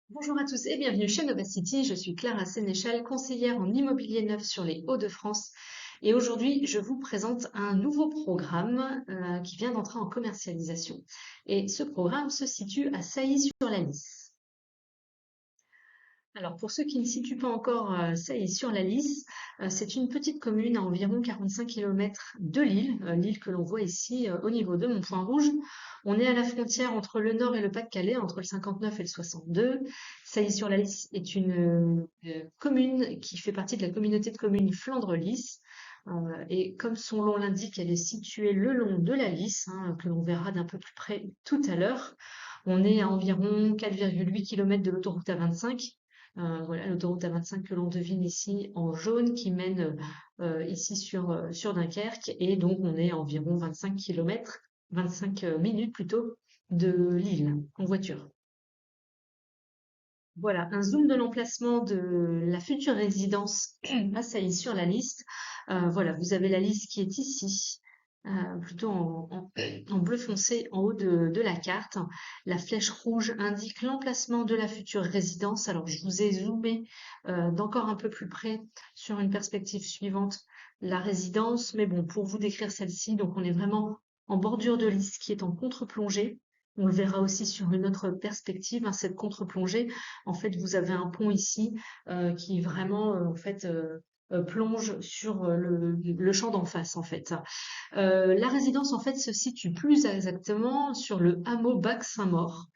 Bonjour à tous et bienvenue chez Nova City. Je suis Clara Sénéchal, conseillère en immobilier neuf sur les Hauts-de-France. Et aujourd'hui, je vous présente un nouveau programme qui vient d'entrer en commercialisation. Et ce programme se situe à Sailly-sur-la-Lys. Alors, pour ceux qui ne situent pas encore Sailly-sur-la-Lys, c'est une petite commune à environ 45 km de Lille, l'île que l'on voit ici au niveau de mon point rouge. On est à la frontière entre le Nord et le Pas-de-Calais, entre le 59 et le 62. Sailly-sur-la-Lys est une commune qui fait partie de la communauté de communes Flandre-Lys. Et comme son nom l'indique, elle est située le long de la Lys, que l'on verra d'un peu plus près tout à l'heure. On est à environ 4,8 km de l'autoroute A25. Voilà, l'autoroute A25 que l'on devine ici en jaune qui mène ici sur Dunkerque. Et donc, on est à environ 25 km, 25 minutes plutôt, de Lille en voiture. Voilà, un zoom de l'emplacement de la future résidence à Sailly sur la liste. Voilà, vous avez la liste qui est ici, plutôt en bleu foncé en haut de la carte. La flèche rouge indique l'emplacement de la future résidence. Alors, je vous ai zoomé d'encore un peu plus près sur une perspective suivante la résidence. Mais bon, pour vous décrire celle-ci, donc on est vraiment en bordure de liste qui est en contre-plongée. On le verra aussi sur une autre perspective, cette contre-plongée. En fait, vous avez un pont ici qui vraiment plonge sur le champ d'en face en fait. La résidence en fait se situe plus exactement sur le hameau Bac-Saint-Maur,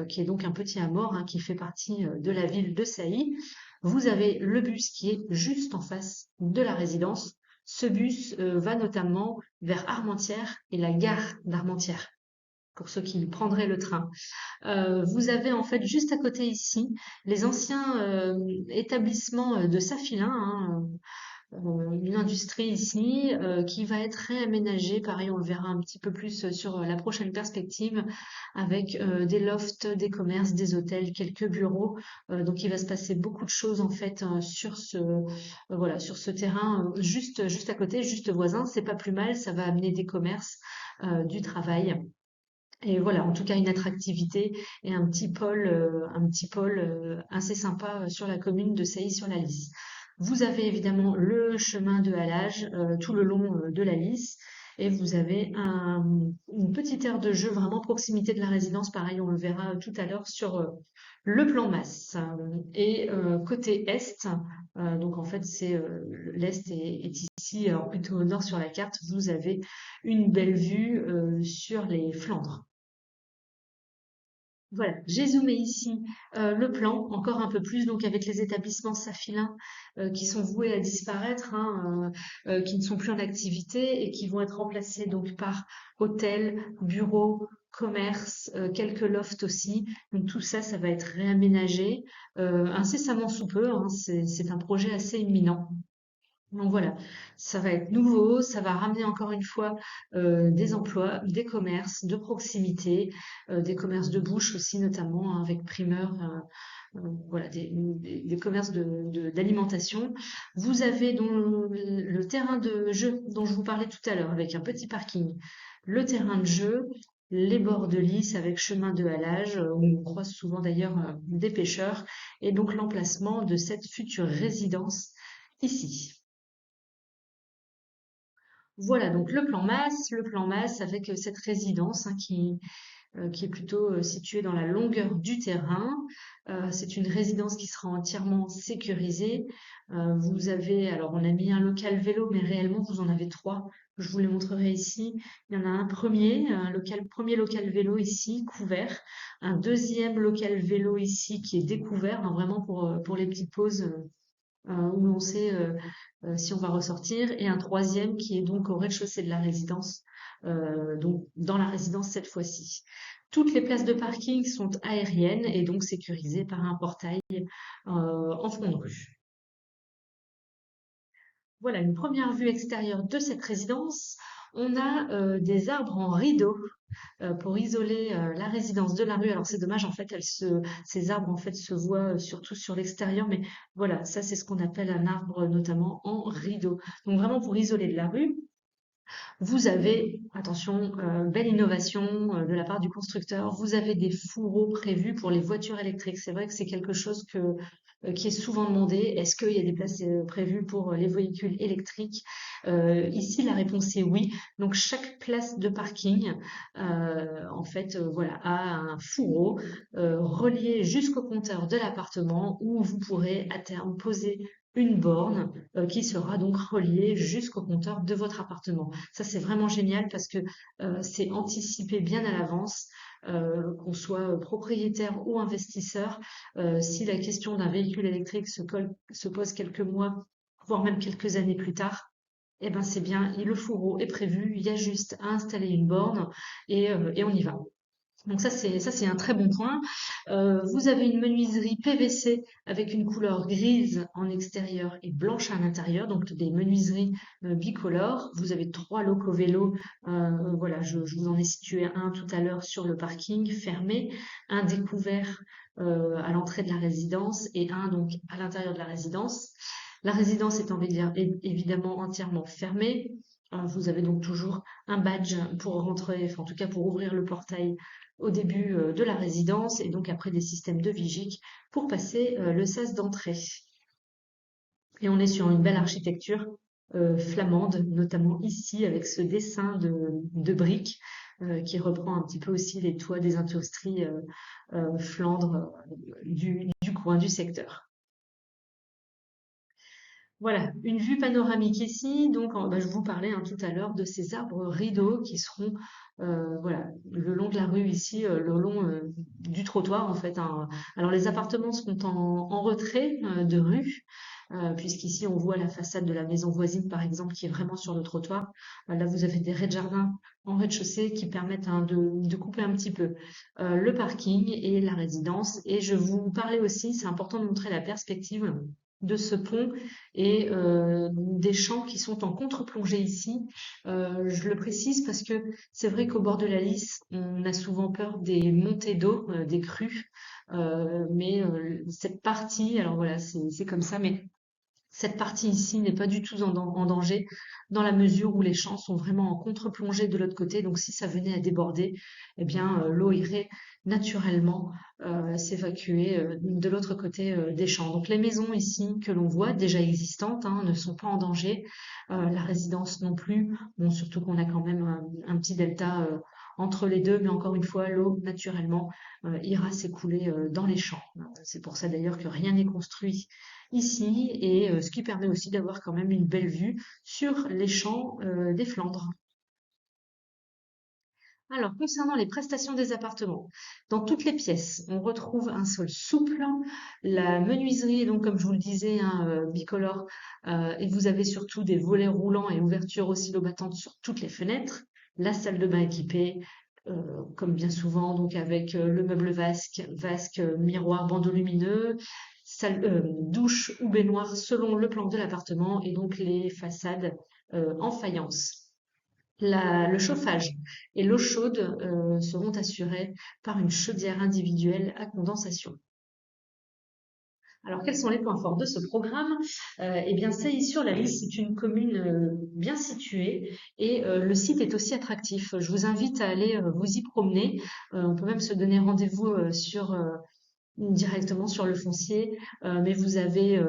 qui est donc un petit hameau qui fait partie de la ville de Sailly. Vous avez le bus qui est juste en face de la résidence. Ce bus va notamment vers Armentières et la gare d'Armentières pour ceux qui prendraient le train. Vous avez en fait juste à côté ici les anciens établissements de Safilin, une industrie ici qui va être réaménagée. Pareil, on le verra un petit peu plus sur la prochaine perspective avec des lofts, des commerces, des hôtels, quelques bureaux. Donc il va se passer beaucoup de choses en fait voilà, sur ce terrain juste à côté, juste voisin. C'est pas plus mal, ça va amener des commerces, du travail. Et voilà, en tout cas une attractivité et un petit pôle assez sympa sur la commune de Sailly-sur-la-Lys. Vous avez évidemment le chemin de halage tout le long de la Lys et vous avez une petite aire de jeu vraiment proximité de la résidence. Pareil, on le verra tout à l'heure sur le plan masse. Et côté est, donc en fait c'est l'est est ici, alors plutôt au nord sur la carte, vous avez une belle vue sur les Flandres. Voilà, j'ai zoomé ici le plan, encore un peu plus, donc avec les établissements Safilin qui sont voués à disparaître, qui ne sont plus en activité et qui vont être remplacés donc par hôtels, bureaux, commerces, quelques lofts aussi. Donc tout ça, ça va être réaménagé incessamment sous peu, c'est un projet assez imminent. Donc voilà, ça va être nouveau, ça va ramener encore une fois des emplois, des commerces de proximité, des commerces de bouche aussi notamment avec primeur, voilà, des commerces d'alimentation. Vous avez donc le terrain de jeu dont je vous parlais tout à l'heure avec un petit parking, le terrain de jeu, les bords de lys avec chemin de halage où on croise souvent d'ailleurs des pêcheurs et donc l'emplacement de cette future résidence ici. Voilà, donc le plan masse avec cette résidence qui est plutôt située dans la longueur du terrain. C'est une résidence qui sera entièrement sécurisée. Vous avez, alors on a mis un local vélo, mais réellement vous en avez trois. Je vous les montrerai ici. Il y en a un premier local vélo ici, couvert. Un deuxième local vélo ici qui est découvert, vraiment pour les petites pauses où l'on sait si on va ressortir, et un troisième qui est donc au rez-de-chaussée de la résidence, donc dans la résidence cette fois-ci. Toutes les places de parking sont aériennes et donc sécurisées par un portail en front de rue. Voilà une première vue extérieure de cette résidence. On a des arbres en rideau pour isoler la résidence de la rue. Alors c'est dommage, en fait, ces arbres en fait se voient surtout sur l'extérieur, mais voilà, ça c'est ce qu'on appelle un arbre notamment en rideau. Donc vraiment pour isoler de la rue. Vous avez, attention, belle innovation de la part du constructeur, vous avez des fourreaux prévus pour les voitures électriques. C'est vrai que c'est quelque chose qui est souvent demandé. Est-ce qu'il y a des places prévues pour les véhicules électriques? Ici, la réponse est oui. Donc, chaque place de parking, en fait, voilà, a un fourreau relié jusqu'au compteur de l'appartement où vous pourrez à terme poser une borne qui sera donc reliée jusqu'au compteur de votre appartement. Ça, c'est vraiment génial parce que c'est anticipé bien à l'avance, qu'on soit propriétaire ou investisseur. Si la question d'un véhicule électrique se pose quelques mois, voire même quelques années plus tard, eh ben c'est bien, le fourreau est prévu, il y a juste à installer une borne et on y va. Donc ça c'est un très bon point. Vous avez une menuiserie PVC avec une couleur grise en extérieur et blanche à l'intérieur, donc des menuiseries bicolores. Vous avez 3 locaux vélos. Voilà, je vous en ai situé un tout à l'heure sur le parking fermé, un découvert à l'entrée de la résidence et un donc à l'intérieur de la résidence. La résidence est évidemment entièrement fermée. Vous avez donc toujours un badge pour rentrer, enfin en tout cas pour ouvrir le portail au début de la résidence et donc après des systèmes de vigique pour passer le sas d'entrée. Et on est sur une belle architecture flamande, notamment ici avec ce dessin de briques qui reprend un petit peu aussi les toits des industries Flandre du coin du secteur. Voilà, une vue panoramique ici. Donc, bah, je vous parlais tout à l'heure de ces arbres rideaux qui seront voilà, le long de la rue ici, le long du trottoir en fait, hein. Alors, les appartements seront en retrait de rue, puisqu'ici on voit la façade de la maison voisine par exemple qui est vraiment sur le trottoir. Là, vous avez des raies de jardin en rez-de-chaussée qui permettent de couper un petit peu le parking et la résidence. Et je vous parlais aussi, c'est important de montrer la perspective de ce pont et des champs qui sont en contre-plongée ici. Je le précise parce que c'est vrai qu'au bord de la Lys, on a souvent peur des montées d'eau, des crues, mais cette partie, alors voilà, c'est comme ça, mais cette partie ici n'est pas du tout en danger dans la mesure où les champs sont vraiment en contre-plongée de l'autre côté. Donc si ça venait à déborder, eh bien l'eau irait naturellement s'évacuer de l'autre côté des champs. Donc les maisons ici que l'on voit déjà existantes hein, ne sont pas en danger. La résidence non plus. Bon, surtout qu'on a quand même un petit delta entre les deux, mais encore une fois, l'eau naturellement ira s'écouler dans les champs. C'est pour ça d'ailleurs que rien n'est construit ici et ce qui permet aussi d'avoir quand même une belle vue sur les champs des Flandres. Alors, concernant les prestations des appartements, dans toutes les pièces, on retrouve un sol souple, la menuiserie, donc comme je vous le disais, hein, bicolore, et vous avez surtout des volets roulants et ouvertures oscillobattantes sur toutes les fenêtres, la salle de bain équipée, comme bien souvent, donc avec le meuble vasque, miroir, bandeau lumineux, douche ou baignoire selon le plan de l'appartement et donc les façades en faïence. Le chauffage et l'eau chaude seront assurés par une chaudière individuelle à condensation. Alors, quels sont les points forts de ce programme? Eh bien, Sailly-sur-la-Lys, c'est une commune bien située et le site est aussi attractif. Je vous invite à aller vous y promener. On peut même se donner rendez-vous directement sur le foncier, mais vous avez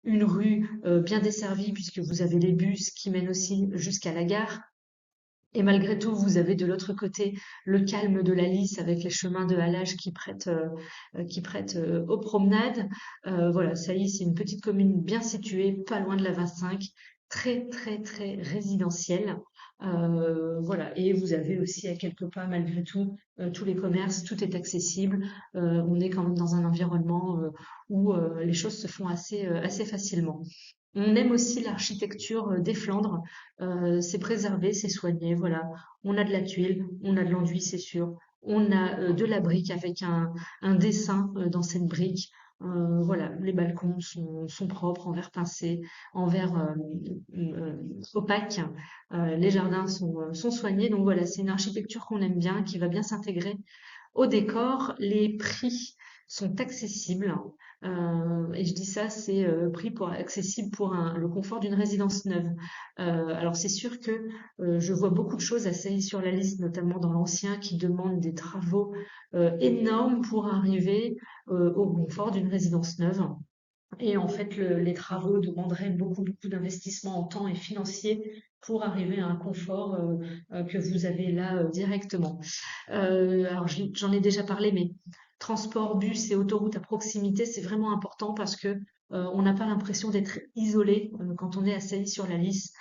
une rue bien desservie puisque vous avez les bus qui mènent aussi jusqu'à la gare. Et malgré tout, vous avez de l'autre côté le calme de la Lys avec les chemins de halage qui prêtent aux promenades. Voilà, Sailly, c'est une petite commune bien située, pas loin de la 25, très très très résidentielle. Voilà, et vous avez aussi à quelques pas, malgré tout, tous les commerces, tout est accessible. On est quand même dans un environnement où les choses se font assez facilement. On aime aussi l'architecture des Flandres. C'est préservé, c'est soigné. Voilà, on a de la tuile, on a de l'enduit, c'est sûr. On a de la brique avec un dessin dans cette brique. Voilà, les balcons sont propres, en verre pincé, en verre opaque. Les jardins sont soignés. Donc voilà, c'est une architecture qu'on aime bien, qui va bien s'intégrer au décor. Les prix sont accessibles. Et je dis ça, c'est prix pour accessible pour le confort d'une résidence neuve. Alors c'est sûr que je vois beaucoup de choses à Sailly sur la liste, notamment dans l'ancien, qui demandent des travaux énormes pour arriver au confort d'une résidence neuve. Et en fait, les travaux demanderaient beaucoup, beaucoup d'investissement en temps et financier pour arriver à un confort que vous avez là directement. Alors j'en ai déjà parlé, mais transport, bus et autoroute à proximité, c'est vraiment important parce que on n'a pas l'impression d'être isolé quand on est assailli sur la liste.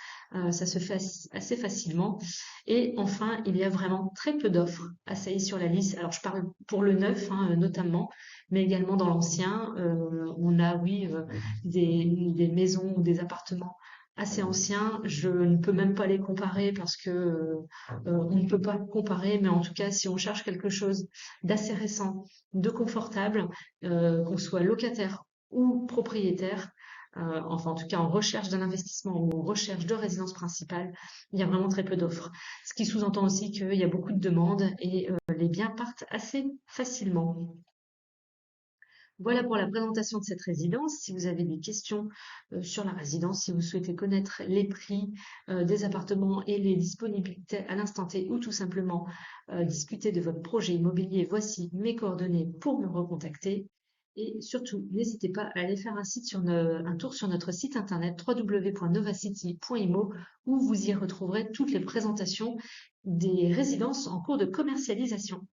Ça se fait assez facilement. Et enfin, il y a vraiment très peu d'offres assaillies sur la liste. Alors je parle pour le neuf, hein, notamment, mais également dans l'ancien. On a, oui, des maisons ou des appartements assez anciens. Je ne peux même pas les comparer parce que on ne peut pas comparer, mais en tout cas, si on cherche quelque chose d'assez récent, de confortable, qu'on soit locataire ou propriétaire, enfin en tout cas en recherche d'un investissement ou en recherche de résidence principale, il y a vraiment très peu d'offres. Ce qui sous-entend aussi qu'il y a beaucoup de demandes et les biens partent assez facilement. Voilà pour la présentation de cette résidence. Si vous avez des questions sur la résidence, si vous souhaitez connaître les prix des appartements et les disponibilités à l'instant T ou tout simplement discuter de votre projet immobilier, voici mes coordonnées pour me recontacter. Et surtout, n'hésitez pas à aller faire un tour sur notre site internet www.novacity.imo où vous y retrouverez toutes les présentations des résidences en cours de commercialisation.